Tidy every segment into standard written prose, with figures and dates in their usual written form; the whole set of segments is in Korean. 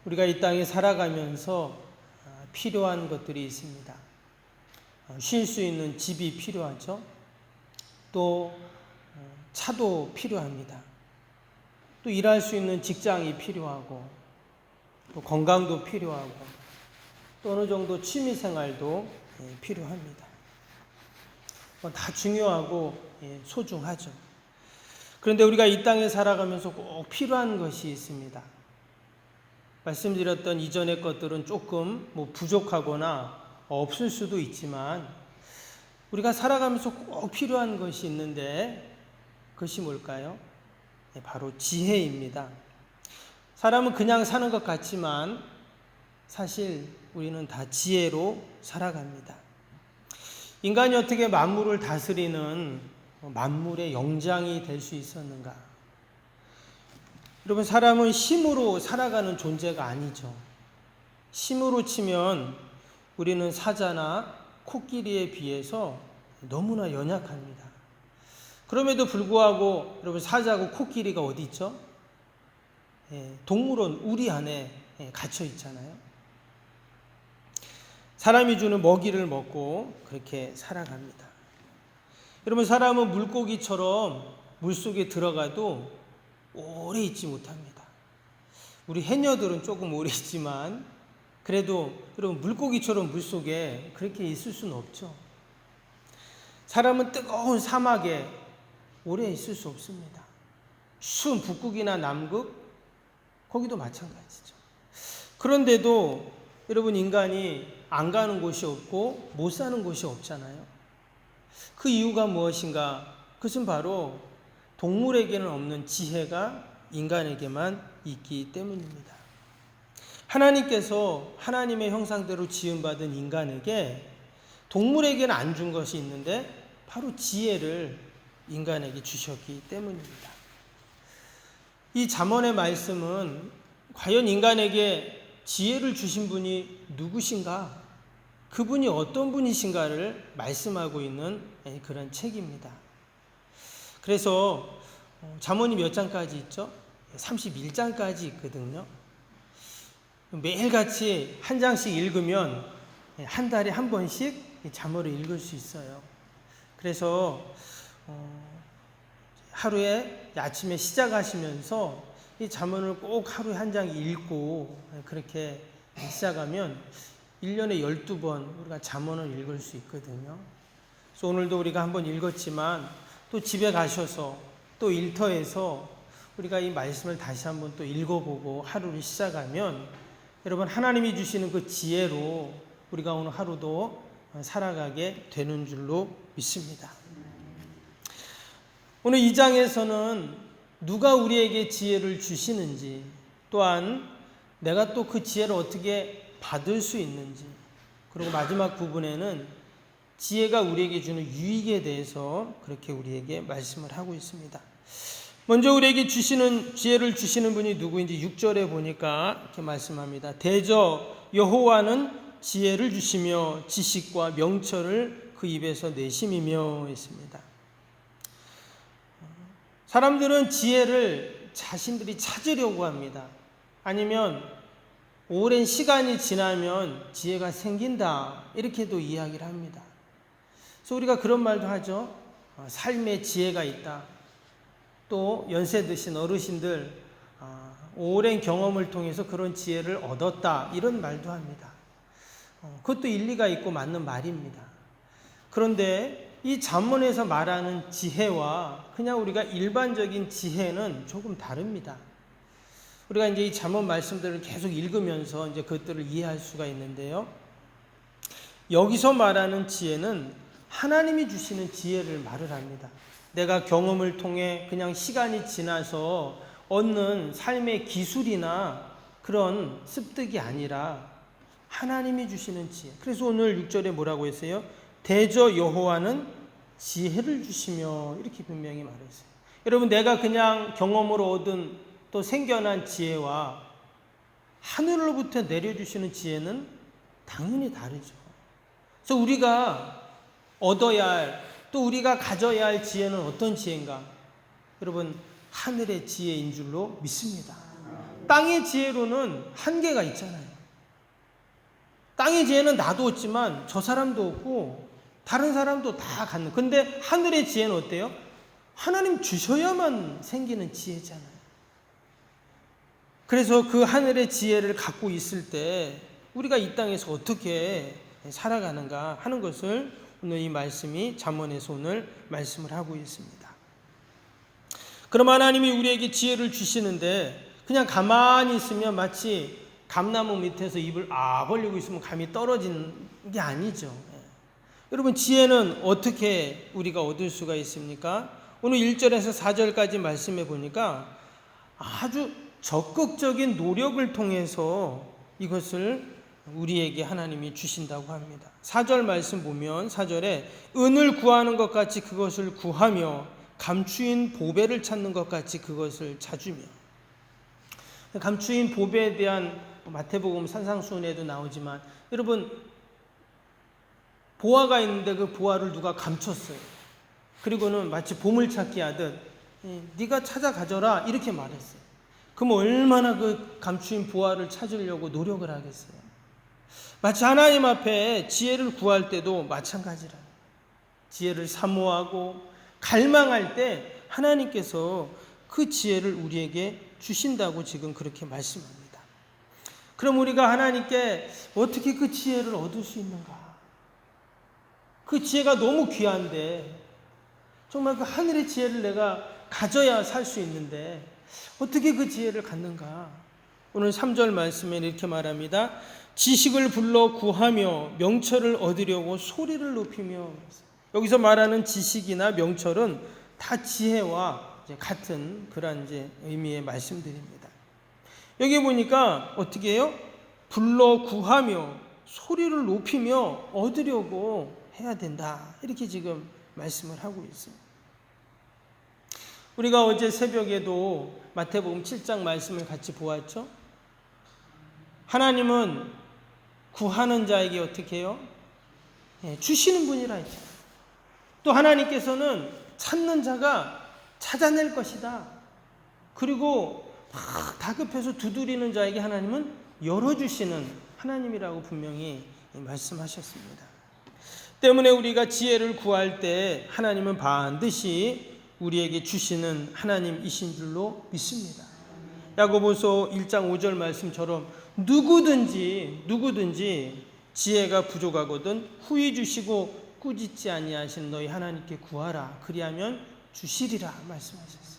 우리가 이 땅에 살아가면서 필요한 것들이 있습니다. 쉴 수 있는 집이 필요하죠. 또 차도 필요합니다. 또 일할 수 있는 직장이 필요하고, 또 건강도 필요하고, 또 어느 정도 취미생활도 필요합니다. 다 중요하고 소중하죠. 그런데 우리가 이 땅에 살아가면서 꼭 필요한 것이 있습니다. 말씀드렸던 이전의 것들은 조금 부족하거나 없을 수도 있지만 우리가 살아가면서 꼭 필요한 것이 있는데 그것이 뭘까요? 바로 지혜입니다. 사람은 그냥 사는 것 같지만 사실 우리는 다 지혜로 살아갑니다. 인간이 어떻게 만물을 다스리는 만물의 영장이 될 수 있었는가? 여러분, 사람은 힘으로 살아가는 존재가 아니죠. 힘으로 치면 우리는 사자나 코끼리에 비해서 너무나 동물원 우리 안에 갇혀 있잖아요. 사람이 주는 먹이를 먹고 그렇게 살아갑니다. 여러분, 사람은 물고기처럼 물속에 들어가도 오래 있지 못합니다. 우리 해녀들은 조금 오래 있지만 그래도 여러분, 물고기처럼 물속에 그렇게 있을 수는 없죠. 사람은 뜨거운 사막에 오래 있을 수 없습니다. 추운 북극이나 남극, 거기도 마찬가지죠. 그런데도 여러분, 인간이 안 가는 곳이 없고 못 사는 곳이 없잖아요. 그 이유가 무엇인가? 그것은 바로 동물에게는 없는 지혜가 인간에게만 있기 때문입니다. 하나님께서 하나님의 형상대로 지음받은 인간에게 동물에게는 안 준 것이 있는데 바로 지혜를 인간에게 주셨기 때문입니다. 이 잠언의 말씀은 과연 인간에게 지혜를 주신 분이 누구신가? 그분이 어떤 분이신가를 말씀하고 있는 그런 책입니다. 그래서 잠언이 몇 장까지 있죠? 31장까지 있거든요. 매일같이 한 장씩 읽으면 한 달에 한 번씩 잠언을 읽을 수 있어요. 그래서 하루에 아침에 시작하시면서 이 잠언을 꼭 하루에 한 장 읽고 그렇게 시작하면 1년에 12번 우리가 잠언을 읽을 수 있거든요. 그래서 오늘도 우리가 한번 읽었지만 또 집에 가셔서 또 일터에서 우리가 이 말씀을 다시 한번 또 읽어보고 하루를 시작하면 여러분, 하나님이 주시는 그 지혜로 우리가 오늘 하루도 살아가게 되는 줄로 믿습니다. 오늘 2장에서는 누가 우리에게 지혜를 주시는지, 또한 내가 또 그 지혜를 어떻게 받을 수 있는지, 그리고 마지막 부분에는 지혜가 우리에게 주는 유익에 대해서 그렇게 우리에게 말씀을 하고 있습니다. 먼저 우리에게 지혜를 주시는 분이 누구인지 6절에 보니까 이렇게 말씀합니다. 대저 여호와는 지혜를 주시며 지식과 명철을 그 입에서 내심이며 했습니다. 사람들은 지혜를 자신들이 찾으려고 합니다. 아니면 오랜 시간이 지나면 지혜가 생긴다, 이렇게도 이야기를 합니다. 그래서 우리가 그런 말도 하죠. 삶에 지혜가 있다. 또 연세 드신 어르신들 오랜 경험을 통해서 그런 지혜를 얻었다, 이런 말도 합니다. 그것도 일리가 있고 맞는 말입니다. 그런데 이 잠언에서 말하는 지혜와 그냥 우리가 일반적인 지혜는 조금 다릅니다. 우리가 이제 이 잠언 말씀들을 계속 읽으면서 이제 그것들을 이해할 수가 있는데요. 여기서 말하는 지혜는 하나님이 주시는 지혜를 말을 합니다. 내가 경험을 통해 그냥 시간이 지나서 얻는 삶의 기술이나 그런 습득이 아니라 하나님이 주시는 지혜. 그래서 오늘 6절에 뭐라고 했어요? 대저 여호와는 지혜를 주시며, 이렇게 분명히 말했어요. 여러분, 내가 그냥 경험으로 얻은 또 생겨난 지혜와 하늘로부터 내려주시는 지혜는 당연히 다르죠. 그래서 우리가 얻어야 할, 또 우리가 가져야 할 지혜는 어떤 지혜인가? 여러분, 하늘의 지혜인 줄로 믿습니다. 땅의 지혜로는 한계가 있잖아요. 땅의 지혜는 나도 얻지만 저 사람도 얻고 다른 사람도 다 갖는. 근데 하늘의 지혜는 어때요? 하나님 주셔야만 생기는 지혜잖아요. 그래서 그 하늘의 지혜를 갖고 있을 때 우리가 이 땅에서 어떻게 살아가는가 하는 것을 오늘 이 말씀이 잠언에서 오늘 말씀을 하고 있습니다. 그럼 하나님이 우리에게 지혜를 주시는데 그냥 가만히 있으면 마치 감나무 밑에서 입을 벌리고 있으면 감이 떨어지는 게 아니죠. 여러분, 지혜는 어떻게 우리가 얻을 수가 있습니까? 오늘 1절에서 4절까지 말씀해 보니까 아주 적극적인 노력을 통해서 이것을 우리에게 하나님이 주신다고 합니다. 4절 말씀 보면 4절에 은을 구하는 것 같이 그것을 구하며 감추인 보배를 찾는 것 같이 그것을 찾으며. 감추인 보배에 대한 마태복음 산상수훈에도 나오지만 여러분, 보화가 있는데 그 보화를 누가 감췄어요. 그리고는 마치 보물찾기 하듯 네가 찾아 가져라, 이렇게 말했어요. 그럼 얼마나 그 감추인 보화를 찾으려고 노력을 하겠어요. 마치 하나님 앞에 지혜를 구할 때도 마찬가지라. 지혜를 사모하고 갈망할 때 하나님께서 그 지혜를 우리에게 주신다고 지금 그렇게 말씀합니다. 그럼 우리가 하나님께 어떻게 그 지혜를 얻을 수 있는가? 그 지혜가 너무 귀한데, 정말 그 하늘의 지혜를 내가 가져야 살 수 있는데 어떻게 그 지혜를 갖는가? 오늘 3절 말씀에 이렇게 말합니다. 지식을 불러 구하며 명철을 얻으려고 소리를 높이며. 여기서 말하는 지식이나 명철은 다 지혜와 같은 그런 의미의 말씀들입니다. 여기 보니까 어떻게 해요? 불러 구하며 소리를 높이며 얻으려고 해야 된다. 이렇게 지금 말씀을 하고 있어요. 우리가 어제 새벽에도 마태복음 7장 말씀을 같이 보았죠. 하나님은 구하는 자에게 어떻게 해요? 주시는 분이라 했죠. 또 하나님께서는 찾는 자가 찾아낼 것이다. 그리고 막 다급해서 두드리는 자에게 하나님은 열어주시는 하나님이라고 분명히 말씀하셨습니다. 때문에 우리가 지혜를 구할 때 하나님은 반드시 우리에게 주시는 하나님이신 줄로 믿습니다. 야고보서 1장 5절 말씀처럼 누구든지 지혜가 부족하거든 후히 주시고 꾸짖지 아니하시는 너희 하나님께 구하라. 그리하면 주시리라 말씀하셨어요.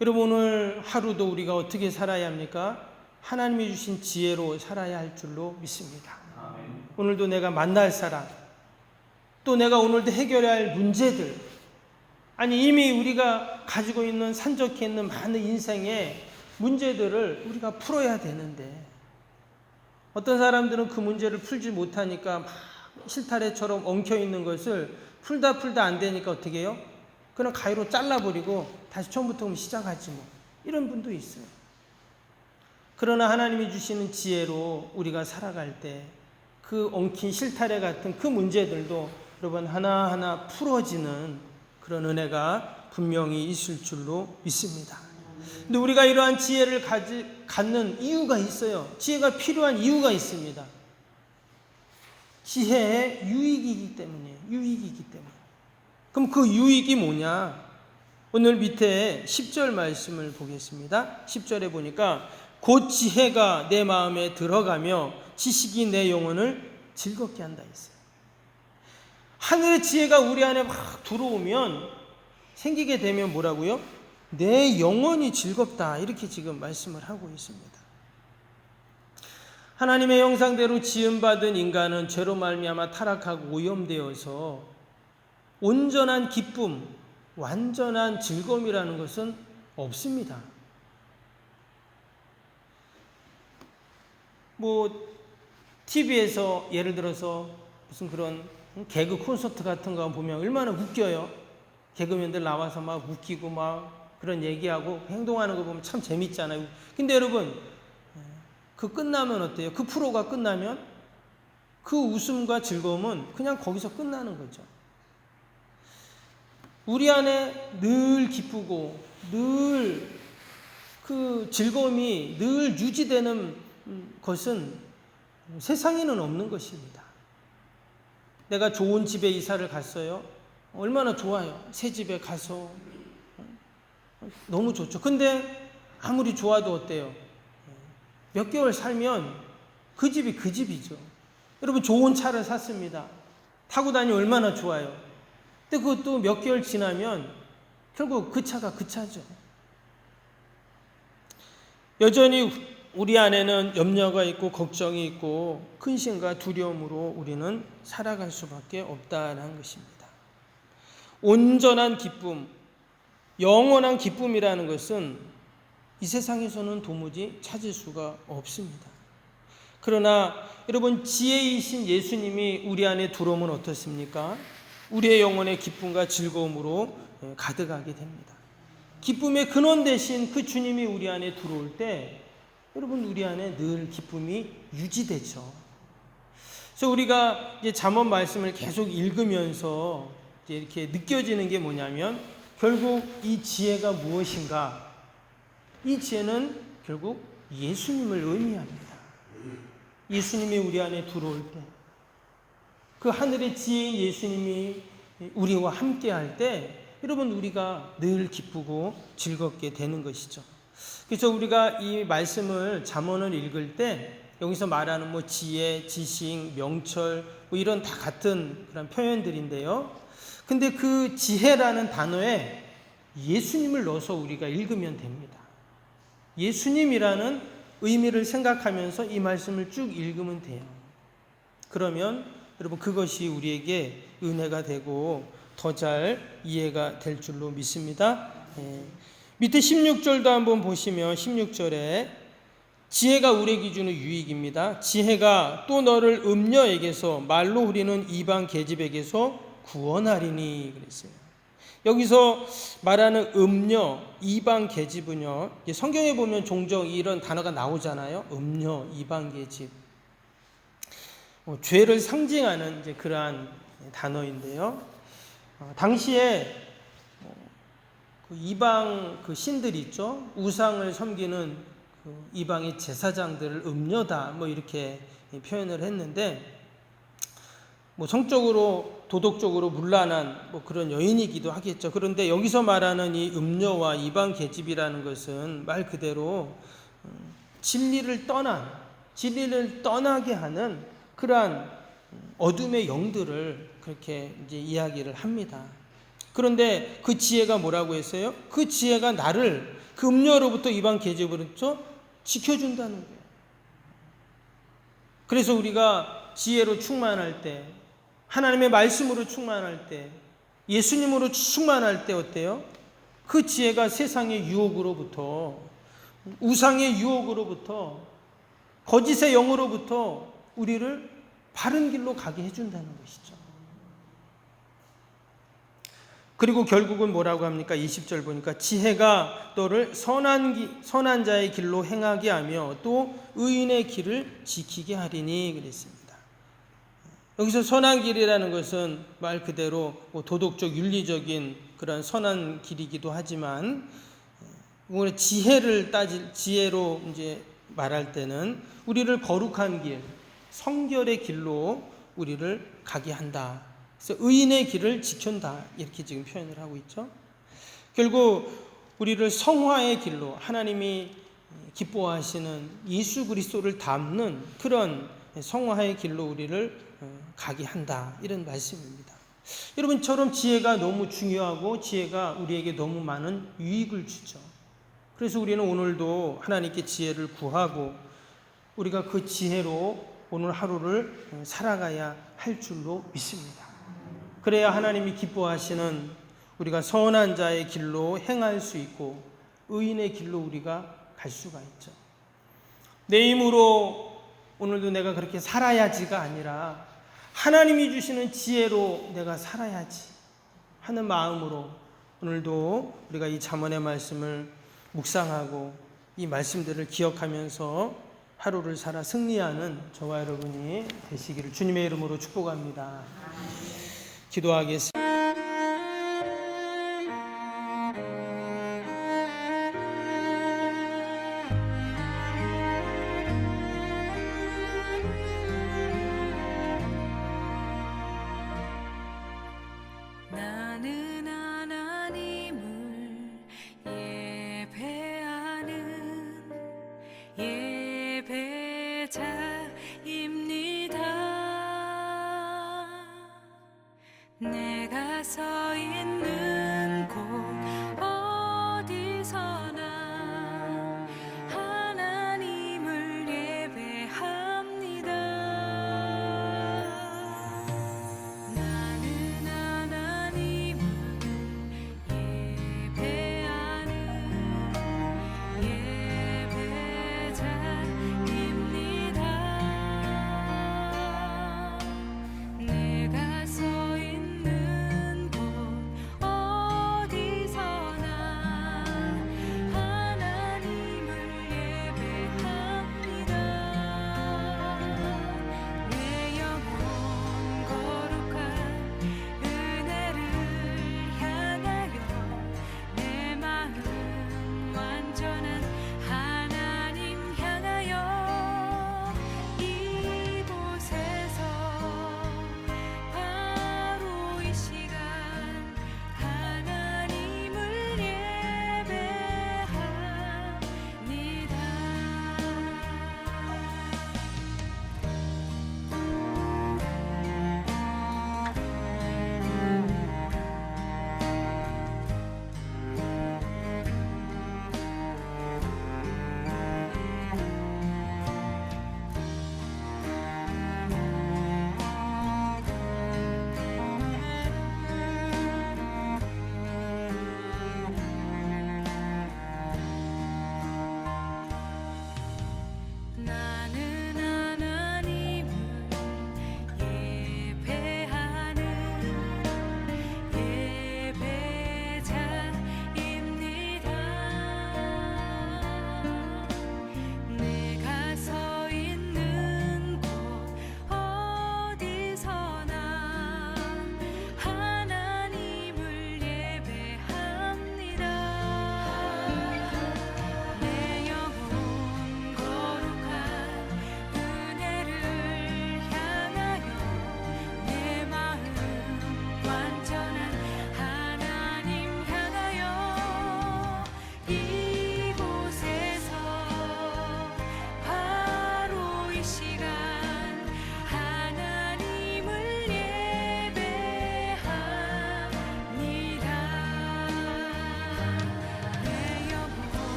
여러분, 오늘 하루도 우리가 어떻게 살아야 합니까? 하나님이 주신 지혜로 살아야 할 줄로 믿습니다. 아멘. 오늘도 내가 만날 사람, 또 내가 오늘도 해결해야 할 문제들, 아니 이미 우리가 가지고 있는 산적해 있는 많은 인생의 문제들을 우리가 풀어야 되는데, 어떤 사람들은 그 문제를 풀지 못하니까 막 실타래처럼 엉켜있는 것을 풀다 안 되니까 어떻게 해요? 그냥 가위로 잘라버리고 다시 처음부터 시작하지 뭐. 이런 분도 있어요. 그러나 하나님이 주시는 지혜로 우리가 살아갈 때 그 엉킨 실타래 같은 그 문제들도 여러분 하나하나 풀어지는 그런 은혜가 분명히 있을 줄로 믿습니다. 근데 우리가 이러한 지혜를 갖는 이유가 있어요. 지혜가 필요한 이유가 있습니다. 지혜의 유익이기 때문이에요. 그럼 그 유익이 뭐냐? 오늘 밑에 10절 말씀을 보겠습니다. 10절에 보니까 곧 지혜가 내 마음에 들어가며 지식이 내 영혼을 즐겁게 한다 했어요. 하늘의 지혜가 우리 안에 막 들어오면 생기게 되면 뭐라고요? 내 영혼이 즐겁다. 이렇게 지금 말씀을 하고 있습니다. 하나님의 형상대로 지음받은 인간은 죄로 말미암아 타락하고 오염되어서 온전한 기쁨, 완전한 즐거움이라는 것은 없습니다. TV에서 예를 들어서 무슨 그런 개그 콘서트 같은 거 보면 얼마나 웃겨요. 개그맨들 나와서 막 웃기고 막 그런 얘기하고 행동하는 거 보면 참 재밌잖아요. 근데 여러분, 그 끝나면 어때요? 그 프로가 끝나면 그 웃음과 즐거움은 그냥 거기서 끝나는 거죠. 우리 안에 늘 기쁘고 늘 그 즐거움이 늘 유지되는 것은 세상에는 없는 것입니다. 내가 좋은 집에 이사를 갔어요. 얼마나 좋아요. 새 집에 가서 너무 좋죠. 근데 아무리 좋아도 어때요? 몇 개월 살면 그 집이 그 집이죠. 여러분, 좋은 차를 샀습니다. 타고 다니면 얼마나 좋아요. 근데 그것도 몇 개월 지나면 결국 그 차가 그 차죠. 여전히 우리 안에는 염려가 있고 걱정이 있고 근심과 두려움으로 우리는 살아갈 수밖에 없다는 것입니다. 온전한 기쁨, 영원한 기쁨이라는 것은 이 세상에서는 도무지 찾을 수가 없습니다. 그러나 여러분, 지혜이신 예수님이 우리 안에 들어오면 어떻습니까? 우리의 영혼의 기쁨과 즐거움으로 가득하게 됩니다. 기쁨의 근원 되신 그 주님이 우리 안에 들어올 때 여러분, 우리 안에 늘 기쁨이 유지되죠. 그래서 우리가 이제 잠언 말씀을 계속 읽으면서 이제 이렇게 느껴지는 게 뭐냐면, 결국 이 지혜가 무엇인가, 이 지혜는 결국 예수님을 의미합니다. 예수님이 우리 안에 들어올 때, 그 하늘의 지혜인 예수님이 우리와 함께 할 때, 여러분, 우리가 늘 기쁘고 즐겁게 되는 것이죠. 그래서 우리가 이 말씀을 잠언을 읽을 때 여기서 말하는 뭐 지혜, 지식, 명철 뭐 이런 다 같은 그런 표현들인데요. 근데 그 지혜라는 단어에 예수님을 넣어서 우리가 읽으면 됩니다. 예수님이라는 의미를 생각하면서 이 말씀을 쭉 읽으면 돼요. 그러면 여러분 그것이 우리에게 은혜가 되고 더 잘 이해가 될 줄로 믿습니다. 밑에 16절도 한번 보시면 16절에 지혜가 우리 기준의 유익입니다. 지혜가 또 너를 음녀에게서 말로 후리는 이방 계집에게서 구원하리니 그랬어요. 여기서 말하는 음녀, 이방 계집은요, 성경에 보면 종종 이런 단어가 나오잖아요. 음녀, 이방 계집. 죄를 상징하는 이제 그러한 단어인데요. 당시에 그 이방 그 신들이 있죠. 우상을 섬기는 그 이방의 제사장들을 음녀다 뭐 이렇게 표현을 했는데, 뭐 성적으로 도덕적으로 문란한 뭐 그런 여인이기도 하겠죠. 그런데 여기서 말하는 이 음녀와 이방 계집이라는 것은 말 그대로 진리를 떠나게 하는 그러한 어둠의 영들을 그렇게 이제 이야기를 합니다. 그런데 그 지혜가 뭐라고 했어요? 그 지혜가 나를 그 음녀로부터 이방 계집으로부터 지켜준다는 거예요. 그래서 우리가 지혜로 충만할 때, 하나님의 말씀으로 충만할 때, 예수님으로 충만할 때 어때요? 그 지혜가 세상의 유혹으로부터, 우상의 유혹으로부터, 거짓의 영으로부터 우리를 바른 길로 가게 해준다는 것이죠. 그리고 결국은 뭐라고 합니까? 20절 보니까 지혜가 너를 선한 자의 길로 행하게 하며 또 의인의 길을 지키게 하리니 그랬습니다. 여기서 선한 길이라는 것은 말 그대로 도덕적 윤리적인 그런 선한 길이기도 하지만, 지혜로 이제 말할 때는 우리를 거룩한 길, 성결의 길로 우리를 가게 한다. 그래서 의인의 길을 지킨다 이렇게 지금 표현을 하고 있죠. 결국 우리를 성화의 길로, 하나님이 기뻐하시는 예수 그리스도를 닮는 그런 성화의 길로 우리를 가게 한다 이런 말씀입니다. 여러분처럼 지혜가 너무 중요하고 지혜가 우리에게 너무 많은 유익을 주죠. 그래서 우리는 오늘도 하나님께 지혜를 구하고 우리가 그 지혜로 오늘 하루를 살아가야 할 줄로 믿습니다. 그래야 하나님이 기뻐하시는 우리가 선한 자의 길로 행할 수 있고 의인의 길로 우리가 갈 수가 있죠. 내 힘으로 오늘도 내가 그렇게 살아야지가 아니라 하나님이 주시는 지혜로 내가 살아야지 하는 마음으로 오늘도 우리가 이 잠언의 말씀을 묵상하고 이 말씀들을 기억하면서 하루를 살아 승리하는 저와 여러분이 되시기를 주님의 이름으로 축복합니다. 기도하겠습니다.